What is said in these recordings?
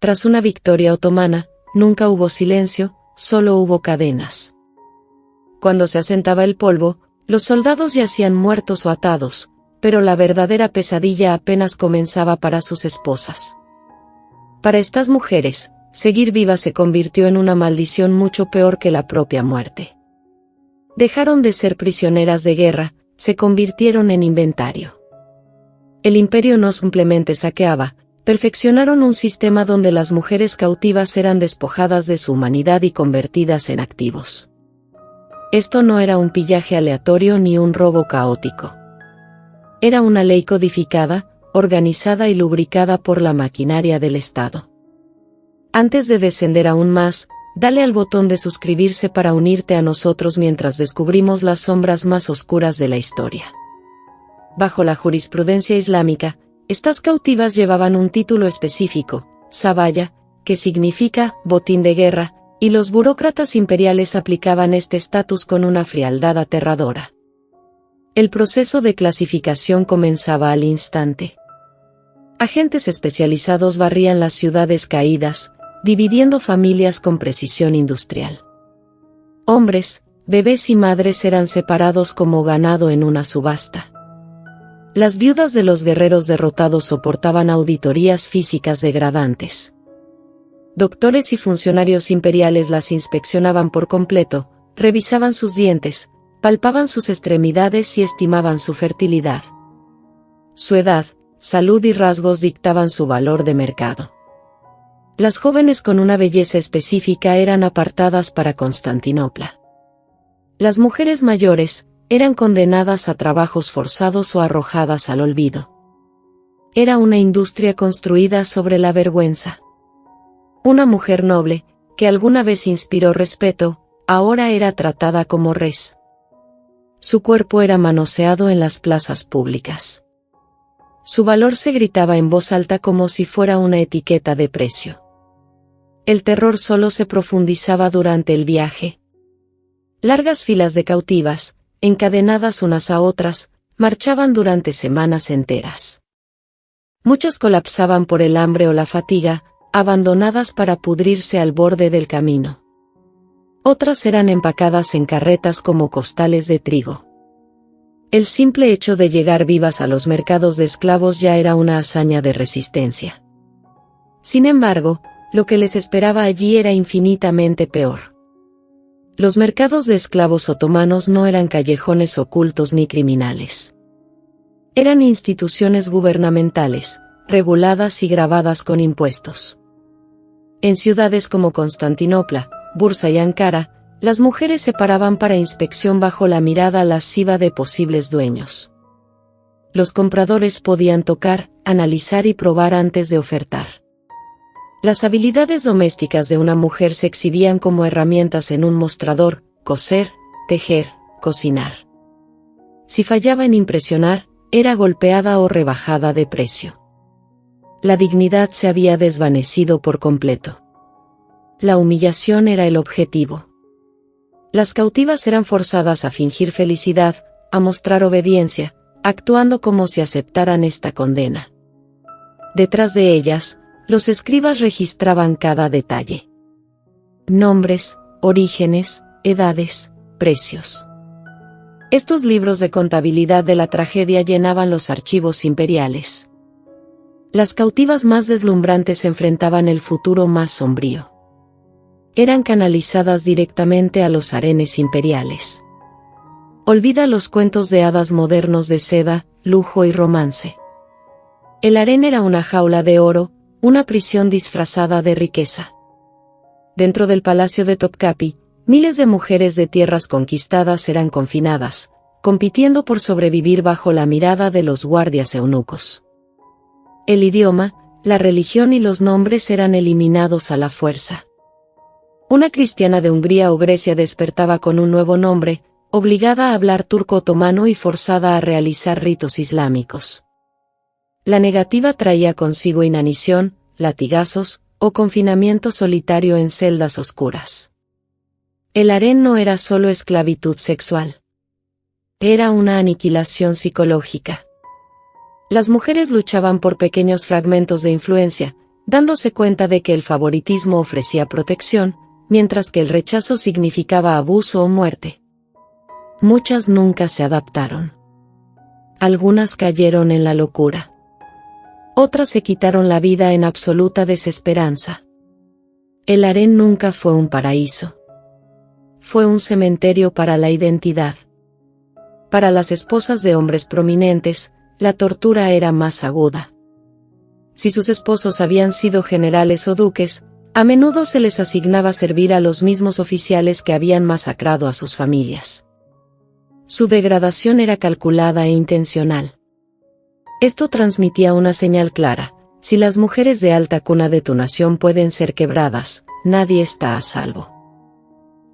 Tras una victoria otomana, nunca hubo silencio, solo hubo cadenas. Cuando se asentaba el polvo, los soldados yacían muertos o atados, pero la verdadera pesadilla apenas comenzaba para sus esposas. Para estas mujeres, seguir viva se convirtió en una maldición mucho peor que la propia muerte. Dejaron de ser prisioneras de guerra, se convirtieron en inventario. El imperio no simplemente saqueaba, perfeccionaron un sistema donde las mujeres cautivas eran despojadas de su humanidad y convertidas en activos. Esto no era un pillaje aleatorio ni un robo caótico. Era una ley codificada, organizada y lubricada por la maquinaria del Estado. Antes de descender aún más, dale al botón de suscribirse para unirte a nosotros mientras descubrimos las sombras más oscuras de la historia. Bajo la jurisprudencia islámica, estas cautivas llevaban un título específico, sabaya, que significa botín de guerra, y los burócratas imperiales aplicaban este estatus con una frialdad aterradora. El proceso de clasificación comenzaba al instante. Agentes especializados barrían las ciudades caídas, dividiendo familias con precisión industrial. Hombres, bebés y madres eran separados como ganado en una subasta. Las viudas de los guerreros derrotados soportaban auditorías físicas degradantes. Doctores y funcionarios imperiales las inspeccionaban por completo, revisaban sus dientes, palpaban sus extremidades y estimaban su fertilidad. Su edad, salud y rasgos dictaban su valor de mercado. Las jóvenes con una belleza específica eran apartadas para Constantinopla. Las mujeres mayores eran condenadas a trabajos forzados o arrojadas al olvido. Era una industria construida sobre la vergüenza. Una mujer noble, que alguna vez inspiró respeto, ahora era tratada como res. Su cuerpo era manoseado en las plazas públicas. Su valor se gritaba en voz alta como si fuera una etiqueta de precio. El terror solo se profundizaba durante el viaje. Largas filas de cautivas, encadenadas unas a otras, marchaban durante semanas enteras. Muchas colapsaban por el hambre o la fatiga, abandonadas para pudrirse al borde del camino. Otras eran empacadas en carretas como costales de trigo. El simple hecho de llegar vivas a los mercados de esclavos ya era una hazaña de resistencia. Sin embargo, lo que les esperaba allí era infinitamente peor. Los mercados de esclavos otomanos no eran callejones ocultos ni criminales. Eran instituciones gubernamentales, reguladas y gravadas con impuestos. En ciudades como Constantinopla, Bursa y Ankara, las mujeres se paraban para inspección bajo la mirada lasciva de posibles dueños. Los compradores podían tocar, analizar y probar antes de ofertar. Las habilidades domésticas de una mujer se exhibían como herramientas en un mostrador: coser, tejer, cocinar. Si fallaba en impresionar, era golpeada o rebajada de precio. La dignidad se había desvanecido por completo. La humillación era el objetivo. Las cautivas eran forzadas a fingir felicidad, a mostrar obediencia, actuando como si aceptaran esta condena. Detrás de ellas, los escribas registraban cada detalle. Nombres, orígenes, edades, precios. Estos libros de contabilidad de la tragedia llenaban los archivos imperiales. Las cautivas más deslumbrantes enfrentaban el futuro más sombrío. Eran canalizadas directamente a los harenes imperiales. Olvida los cuentos de hadas modernos de seda, lujo y romance. El harén era una jaula de oro, una prisión disfrazada de riqueza. Dentro del palacio de Topkapi, miles de mujeres de tierras conquistadas eran confinadas, compitiendo por sobrevivir bajo la mirada de los guardias eunucos. El idioma, la religión y los nombres eran eliminados a la fuerza. Una cristiana de Hungría o Grecia despertaba con un nuevo nombre, obligada a hablar turco otomano y forzada a realizar ritos islámicos. La negativa traía consigo inanición, latigazos, o confinamiento solitario en celdas oscuras. El harén no era solo esclavitud sexual. Era una aniquilación psicológica. Las mujeres luchaban por pequeños fragmentos de influencia, dándose cuenta de que el favoritismo ofrecía protección, mientras que el rechazo significaba abuso o muerte. Muchas nunca se adaptaron. Algunas cayeron en la locura. Otras se quitaron la vida en absoluta desesperanza. El harén nunca fue un paraíso. Fue un cementerio para la identidad. Para las esposas de hombres prominentes, la tortura era más aguda. Si sus esposos habían sido generales o duques, a menudo se les asignaba servir a los mismos oficiales que habían masacrado a sus familias. Su degradación era calculada e intencional. Esto transmitía una señal clara: si las mujeres de alta cuna de tu nación pueden ser quebradas, nadie está a salvo.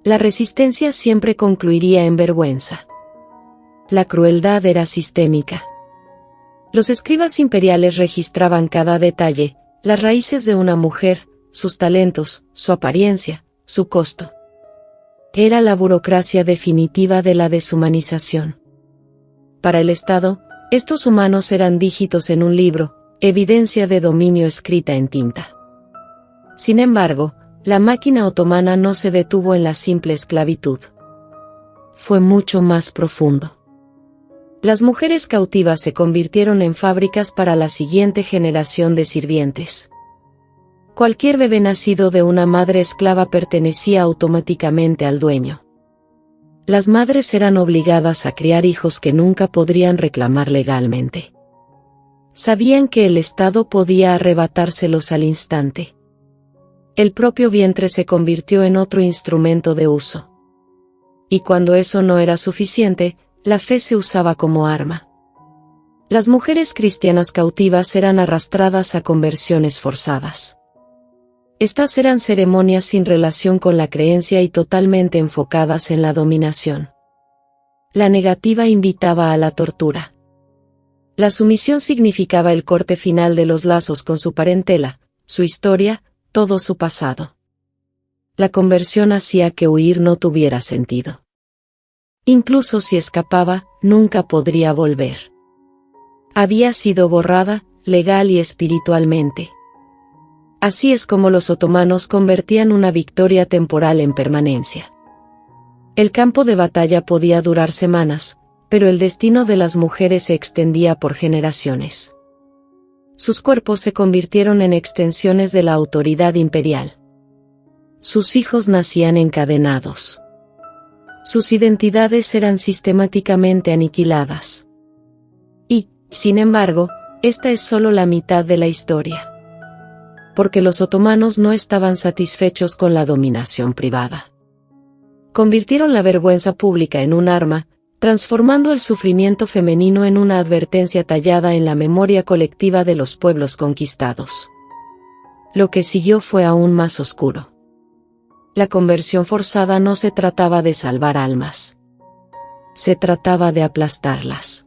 La resistencia siempre concluiría en vergüenza. La crueldad era sistémica. Los escribas imperiales registraban cada detalle: las raíces de una mujer, sus talentos, su apariencia, su costo. Era la burocracia definitiva de la deshumanización. Para el Estado, estos humanos eran dígitos en un libro, evidencia de dominio escrita en tinta. Sin embargo, la máquina otomana no se detuvo en la simple esclavitud. Fue mucho más profundo. Las mujeres cautivas se convirtieron en fábricas para la siguiente generación de sirvientes. Cualquier bebé nacido de una madre esclava pertenecía automáticamente al dueño. Las madres eran obligadas a criar hijos que nunca podrían reclamar legalmente. Sabían que el Estado podía arrebatárselos al instante. El propio vientre se convirtió en otro instrumento de uso. Y cuando eso no era suficiente, la fe se usaba como arma. Las mujeres cristianas cautivas eran arrastradas a conversiones forzadas. Estas eran ceremonias sin relación con la creencia y totalmente enfocadas en la dominación. La negativa invitaba a la tortura. La sumisión significaba el corte final de los lazos con su parentela, su historia, todo su pasado. La conversión hacía que huir no tuviera sentido. Incluso si escapaba, nunca podría volver. Había sido borrada, legal y espiritualmente. Así es como los otomanos convertían una victoria temporal en permanencia. El campo de batalla podía durar semanas, pero el destino de las mujeres se extendía por generaciones. Sus cuerpos se convirtieron en extensiones de la autoridad imperial. Sus hijos nacían encadenados. Sus identidades eran sistemáticamente aniquiladas. Y, sin embargo, esta es solo la mitad de la historia. Porque los otomanos no estaban satisfechos con la dominación privada. Convirtieron la vergüenza pública en un arma, transformando el sufrimiento femenino en una advertencia tallada en la memoria colectiva de los pueblos conquistados. Lo que siguió fue aún más oscuro. La conversión forzada no se trataba de salvar almas. Se trataba de aplastarlas.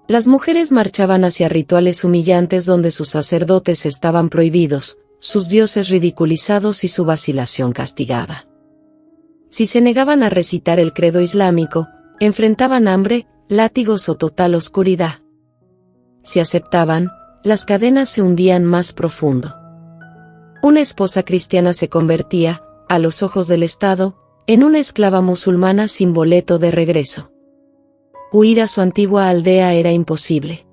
Las mujeres marchaban hacia rituales humillantes donde sus sacerdotes estaban prohibidos, sus dioses ridiculizados y su vacilación castigada. Si se negaban a recitar el credo islámico, enfrentaban hambre, látigos o total oscuridad. Si aceptaban, las cadenas se hundían más profundo. Una esposa cristiana se convertía, a los ojos del Estado, en una esclava musulmana sin boleto de regreso. Huir a su antigua aldea era imposible.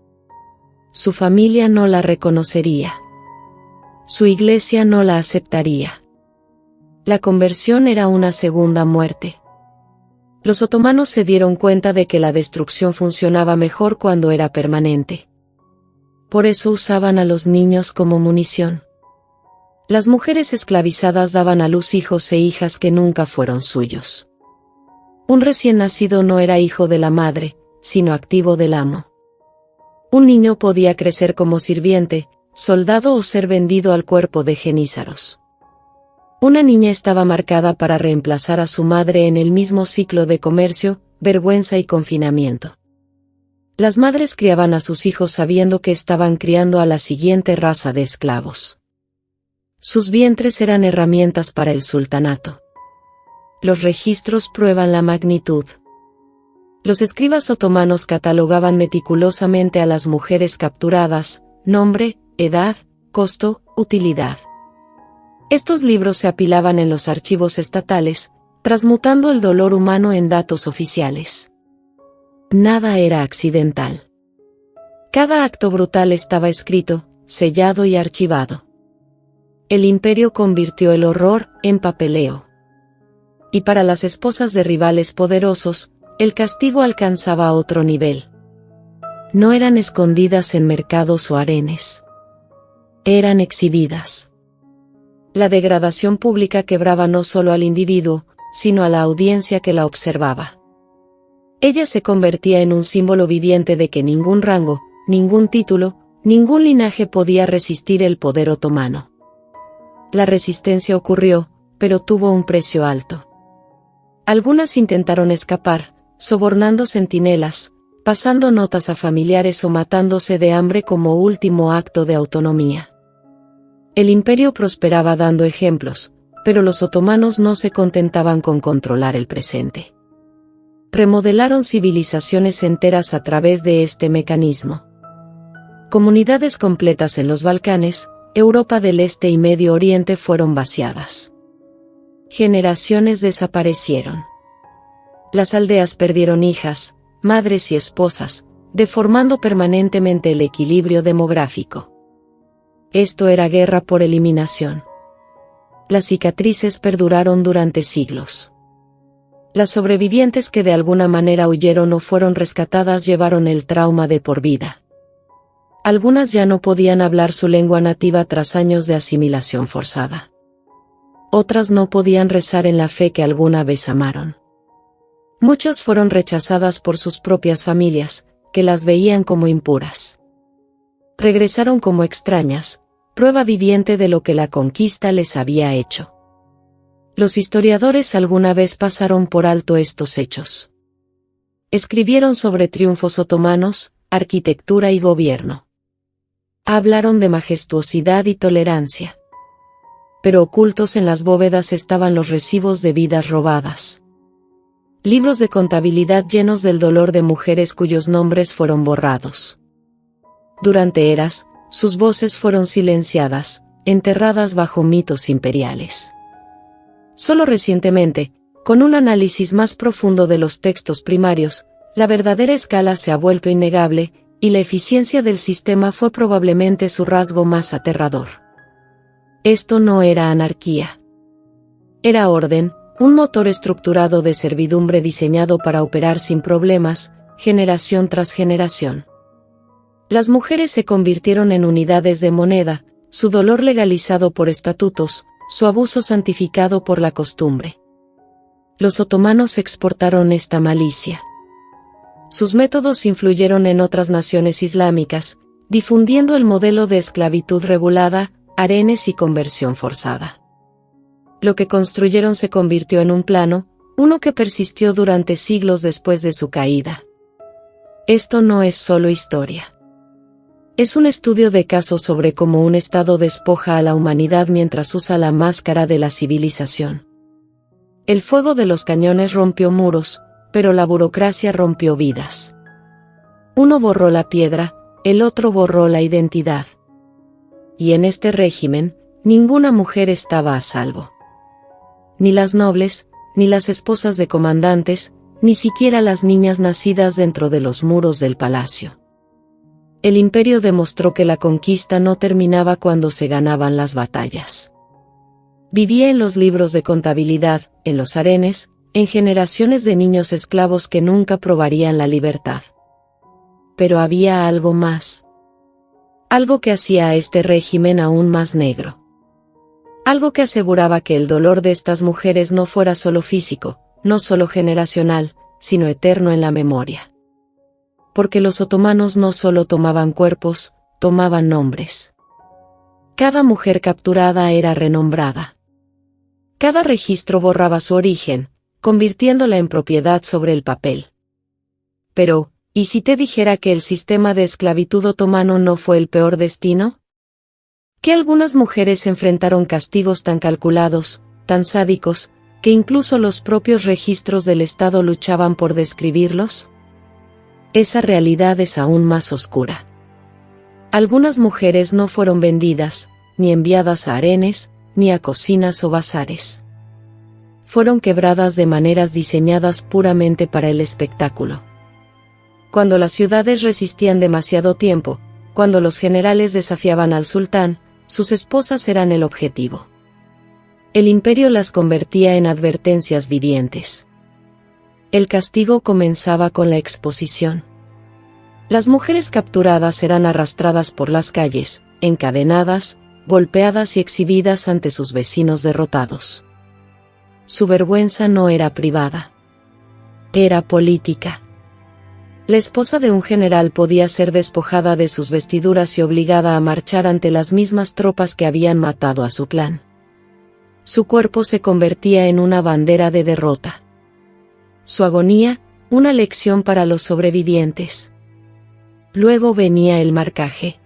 Su familia no la reconocería. Su iglesia no la aceptaría. La conversión era una segunda muerte. Los otomanos se dieron cuenta de que la destrucción funcionaba mejor cuando era permanente. Por eso usaban a los niños como munición. Las mujeres esclavizadas daban a luz hijos e hijas que nunca fueron suyos. Un recién nacido no era hijo de la madre, sino activo del amo. Un niño podía crecer como sirviente, soldado o ser vendido al cuerpo de genízaros. Una niña estaba marcada para reemplazar a su madre en el mismo ciclo de comercio, vergüenza y confinamiento. Las madres criaban a sus hijos sabiendo que estaban criando a la siguiente raza de esclavos. Sus vientres eran herramientas para el sultanato. Los registros prueban la magnitud. Los escribas otomanos catalogaban meticulosamente a las mujeres capturadas: nombre, edad, costo, utilidad. Estos libros se apilaban en los archivos estatales, transmutando el dolor humano en datos oficiales. Nada era accidental. Cada acto brutal estaba escrito, sellado y archivado. El imperio convirtió el horror en papeleo. Y para las esposas de rivales poderosos, el castigo alcanzaba otro nivel. No eran escondidas en mercados o arenes. Eran exhibidas. La degradación pública quebraba no solo al individuo, sino a la audiencia que la observaba. Ella se convertía en un símbolo viviente de que ningún rango, ningún título, ningún linaje podía resistir el poder otomano. La resistencia ocurrió, pero tuvo un precio alto. Algunas intentaron escapar, sobornando centinelas, pasando notas a familiares o matándose de hambre como último acto de autonomía. El imperio prosperaba dando ejemplos, pero los otomanos no se contentaban con controlar el presente. Remodelaron civilizaciones enteras a través de este mecanismo. Comunidades completas en los Balcanes, Europa del Este y Medio Oriente fueron vaciadas. Generaciones desaparecieron. Las aldeas perdieron hijas, madres y esposas, deformando permanentemente el equilibrio demográfico. Esto era guerra por eliminación. Las cicatrices perduraron durante siglos. Las sobrevivientes que de alguna manera huyeron o fueron rescatadas llevaron el trauma de por vida. Algunas ya no podían hablar su lengua nativa tras años de asimilación forzada. Otras no podían rezar en la fe que alguna vez amaron. Muchas fueron rechazadas por sus propias familias, que las veían como impuras. Regresaron como extrañas, prueba viviente de lo que la conquista les había hecho. Los historiadores alguna vez pasaron por alto estos hechos. Escribieron sobre triunfos otomanos, arquitectura y gobierno. Hablaron de majestuosidad y tolerancia. Pero ocultos en las bóvedas estaban los recibos de vidas robadas. Libros de contabilidad llenos del dolor de mujeres cuyos nombres fueron borrados. Durante eras, sus voces fueron silenciadas, enterradas bajo mitos imperiales. Solo recientemente, con un análisis más profundo de los textos primarios, la verdadera escala se ha vuelto innegable, y la eficiencia del sistema fue probablemente su rasgo más aterrador. Esto no era anarquía. Era orden, un motor estructurado de servidumbre diseñado para operar sin problemas, generación tras generación. Las mujeres se convirtieron en unidades de moneda, su dolor legalizado por estatutos, su abuso santificado por la costumbre. Los otomanos exportaron esta malicia. Sus métodos influyeron en otras naciones islámicas, difundiendo el modelo de esclavitud regulada, harenes y conversión forzada. Lo que construyeron se convirtió en un plano, uno que persistió durante siglos después de su caída. Esto no es solo historia. Es un estudio de caso sobre cómo un Estado despoja a la humanidad mientras usa la máscara de la civilización. El fuego de los cañones rompió muros, pero la burocracia rompió vidas. Uno borró la piedra, el otro borró la identidad. Y en este régimen, ninguna mujer estaba a salvo. Ni las nobles, ni las esposas de comandantes, ni siquiera las niñas nacidas dentro de los muros del palacio. El imperio demostró que la conquista no terminaba cuando se ganaban las batallas. Vivía en los libros de contabilidad, en los harenes, en generaciones de niños esclavos que nunca probarían la libertad. Pero había algo más. Algo que hacía a este régimen aún más negro. Algo que aseguraba que el dolor de estas mujeres no fuera solo físico, no solo generacional, sino eterno en la memoria. Porque los otomanos no solo tomaban cuerpos, tomaban nombres. Cada mujer capturada era renombrada. Cada registro borraba su origen, convirtiéndola en propiedad sobre el papel. Pero, ¿y si te dijera que el sistema de esclavitud otomano no fue el peor destino? Que algunas mujeres enfrentaron castigos tan calculados, tan sádicos, que incluso los propios registros del Estado luchaban por describirlos. Esa realidad es aún más oscura. Algunas mujeres no fueron vendidas, ni enviadas a harenes, ni a cocinas o bazares. Fueron quebradas de maneras diseñadas puramente para el espectáculo. Cuando las ciudades resistían demasiado tiempo, cuando los generales desafiaban al sultán, sus esposas eran el objetivo. El imperio las convertía en advertencias vivientes. El castigo comenzaba con la exposición. Las mujeres capturadas eran arrastradas por las calles, encadenadas, golpeadas y exhibidas ante sus vecinos derrotados. Su vergüenza no era privada. Era política. La esposa de un general podía ser despojada de sus vestiduras y obligada a marchar ante las mismas tropas que habían matado a su clan. Su cuerpo se convertía en una bandera de derrota. Su agonía, una lección para los sobrevivientes. Luego venía el marcaje.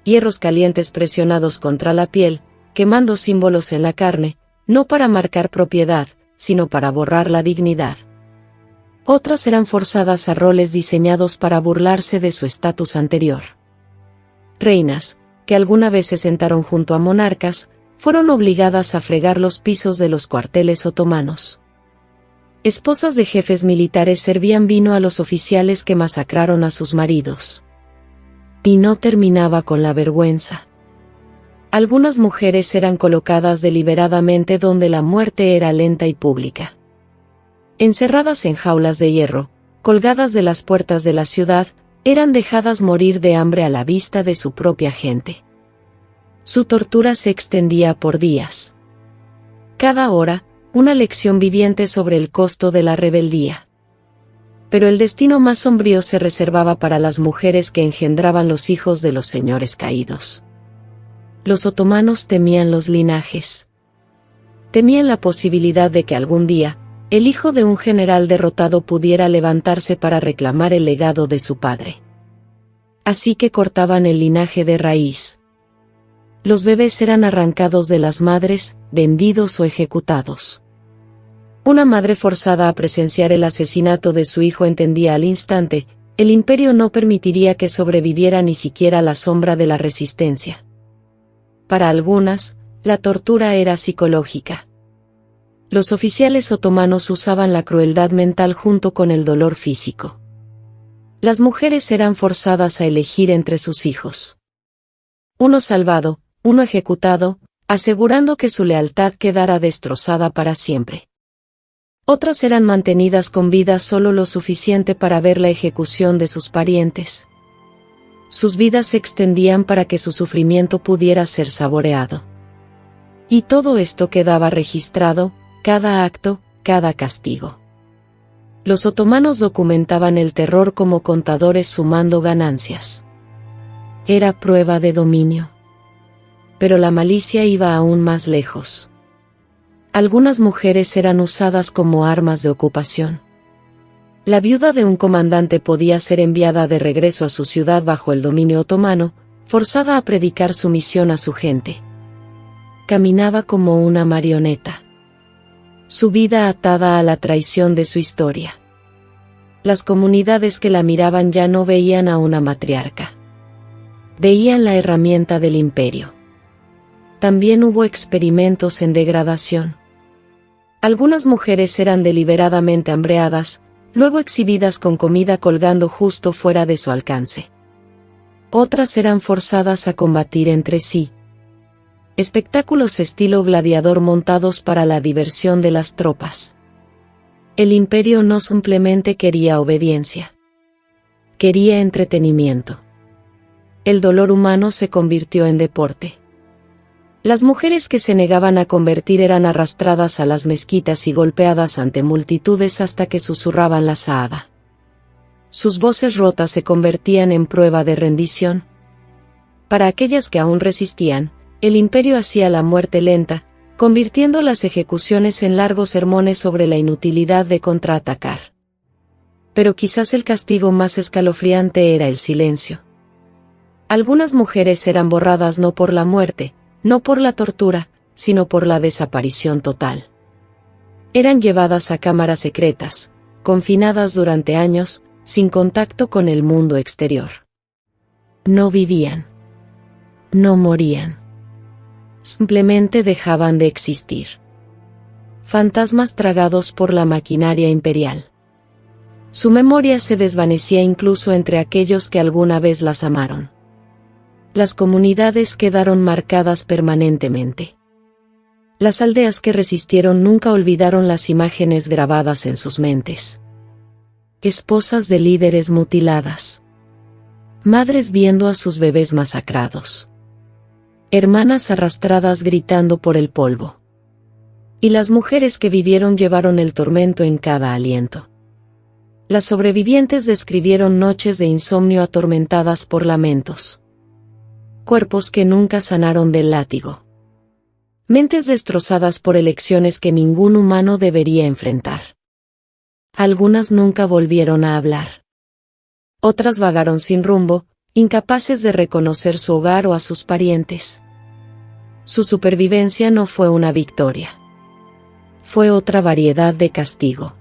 Hierros calientes presionados contra la piel, quemando símbolos en la carne, no para marcar propiedad, sino para borrar la dignidad. Otras eran forzadas a roles diseñados para burlarse de su estatus anterior. Reinas, que alguna vez se sentaron junto a monarcas, fueron obligadas a fregar los pisos de los cuarteles otomanos. Esposas de jefes militares servían vino a los oficiales que masacraron a sus maridos. Y no terminaba con la vergüenza. Algunas mujeres eran colocadas deliberadamente donde la muerte era lenta y pública. Encerradas en jaulas de hierro, colgadas de las puertas de la ciudad, eran dejadas morir de hambre a la vista de su propia gente. Su tortura se extendía por días. Cada hora, una lección viviente sobre el costo de la rebeldía. Pero el destino más sombrío se reservaba para las mujeres que engendraban los hijos de los señores caídos. Los otomanos temían los linajes. Temían la posibilidad de que algún día, el hijo de un general derrotado pudiera levantarse para reclamar el legado de su padre. Así que cortaban el linaje de raíz. Los bebés eran arrancados de las madres, vendidos o ejecutados. Una madre forzada a presenciar el asesinato de su hijo entendía al instante, el imperio no permitiría que sobreviviera ni siquiera la sombra de la resistencia. Para algunas, la tortura era psicológica. Los oficiales otomanos usaban la crueldad mental junto con el dolor físico. Las mujeres eran forzadas a elegir entre sus hijos. Uno salvado, uno ejecutado, asegurando que su lealtad quedara destrozada para siempre. Otras eran mantenidas con vida solo lo suficiente para ver la ejecución de sus parientes. Sus vidas se extendían para que su sufrimiento pudiera ser saboreado. Y todo esto quedaba registrado, cada acto, cada castigo. Los otomanos documentaban el terror como contadores sumando ganancias. Era prueba de dominio. Pero la malicia iba aún más lejos. Algunas mujeres eran usadas como armas de ocupación. La viuda de un comandante podía ser enviada de regreso a su ciudad bajo el dominio otomano, forzada a predicar su misión a su gente. Caminaba como una marioneta. Su vida atada a la traición de su historia. Las comunidades que la miraban ya no veían a una matriarca. Veían la herramienta del imperio. También hubo experimentos en degradación. Algunas mujeres eran deliberadamente hambreadas, luego exhibidas con comida colgando justo fuera de su alcance. Otras eran forzadas a combatir entre sí. Espectáculos estilo gladiador montados para la diversión de las tropas. El imperio no simplemente quería obediencia. Quería entretenimiento. El dolor humano se convirtió en deporte. Las mujeres que se negaban a convertir eran arrastradas a las mezquitas y golpeadas ante multitudes hasta que susurraban la Shahada. Sus voces rotas se convertían en prueba de rendición. Para aquellas que aún resistían, el imperio hacía la muerte lenta, convirtiendo las ejecuciones en largos sermones sobre la inutilidad de contraatacar. Pero quizás el castigo más escalofriante era el silencio. Algunas mujeres eran borradas no por la muerte, no por la tortura, sino por la desaparición total. Eran llevadas a cámaras secretas, confinadas durante años, sin contacto con el mundo exterior. No vivían. No morían. simplemente dejaban de existir. Fantasmas tragados por la maquinaria imperial. Su memoria se desvanecía incluso entre aquellos que alguna vez las amaron. Las comunidades quedaron marcadas permanentemente. Las aldeas que resistieron nunca olvidaron las imágenes grabadas en sus mentes. Esposas de líderes mutiladas. Madres viendo a sus bebés masacrados. Hermanas arrastradas gritando por el polvo. Y las mujeres que vivieron llevaron el tormento en cada aliento. Las sobrevivientes describieron noches de insomnio atormentadas por lamentos. Cuerpos que nunca sanaron del látigo. Mentes destrozadas por elecciones que ningún humano debería enfrentar. Algunas nunca volvieron a hablar. Otras vagaron sin rumbo, incapaces de reconocer su hogar o a sus parientes. Su supervivencia no fue una victoria. Fue otra variedad de castigo.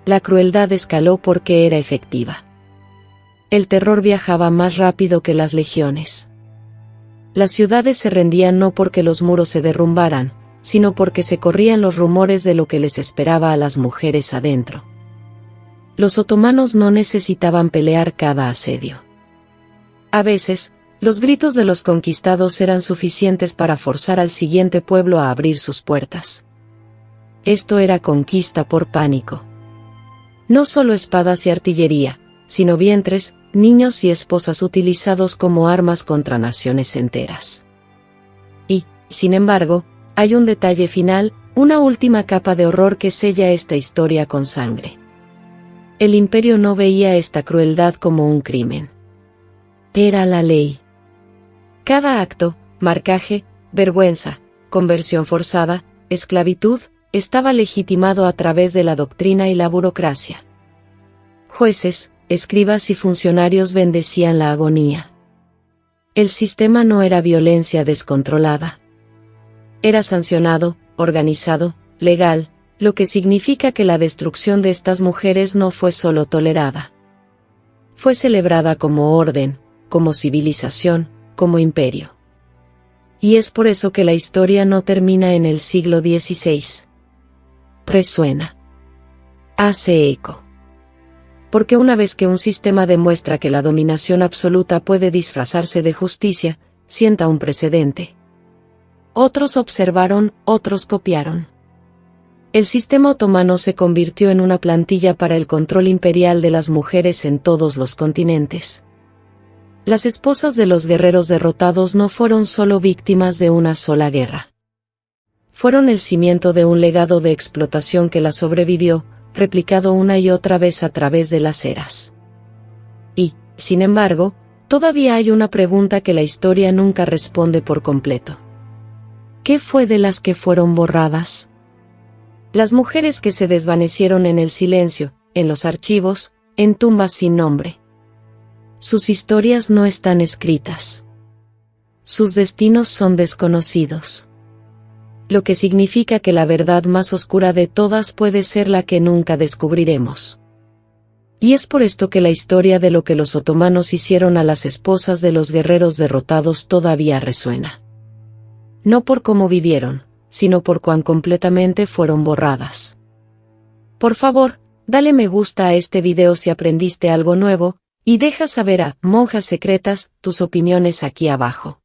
La crueldad escaló porque era efectiva. El terror viajaba más rápido que las legiones. Las ciudades se rendían no porque los muros se derrumbaran, sino porque se corrían los rumores de lo que les esperaba a las mujeres adentro. Los otomanos no necesitaban pelear cada asedio. A veces, los gritos de los conquistados eran suficientes para forzar al siguiente pueblo a abrir sus puertas. Esto era conquista por pánico. No solo espadas y artillería, sino vientres, niños y esposas utilizados como armas contra naciones enteras. Y, sin embargo, hay un detalle final, una última capa de horror que sella esta historia con sangre. El imperio no veía esta crueldad como un crimen. Era la ley. Cada acto, marcaje, vergüenza, conversión forzada, esclavitud, estaba legitimado a través de la doctrina y la burocracia. Jueces, escribas y funcionarios bendecían la agonía. El sistema no era violencia descontrolada. Era sancionado, organizado, legal, lo que significa que la destrucción de estas mujeres no fue solo tolerada. Fue celebrada como orden, como civilización, como imperio. Y es por eso que la historia no termina en el siglo XVI. Resuena. Hace eco. Porque una vez que un sistema demuestra que la dominación absoluta puede disfrazarse de justicia, sienta un precedente. Otros observaron, otros copiaron. El sistema otomano se convirtió en una plantilla para el control imperial de las mujeres en todos los continentes. Las esposas de los guerreros derrotados no fueron solo víctimas de una sola guerra. Fueron el cimiento de un legado de explotación que la sobrevivió, replicado una y otra vez a través de las eras. Y, sin embargo, todavía hay una pregunta que la historia nunca responde por completo. ¿Qué fue de las que fueron borradas? Las mujeres que se desvanecieron en el silencio, en los archivos, en tumbas sin nombre. Sus historias no están escritas. Sus destinos son desconocidos. Lo que significa que la verdad más oscura de todas puede ser la que nunca descubriremos. Y es por esto que la historia de lo que los otomanos hicieron a las esposas de los guerreros derrotados todavía resuena. No por cómo vivieron, sino por cuán completamente fueron borradas. Por favor, dale me gusta a este video si aprendiste algo nuevo, y deja saber a Monjas Secretas tus opiniones aquí abajo.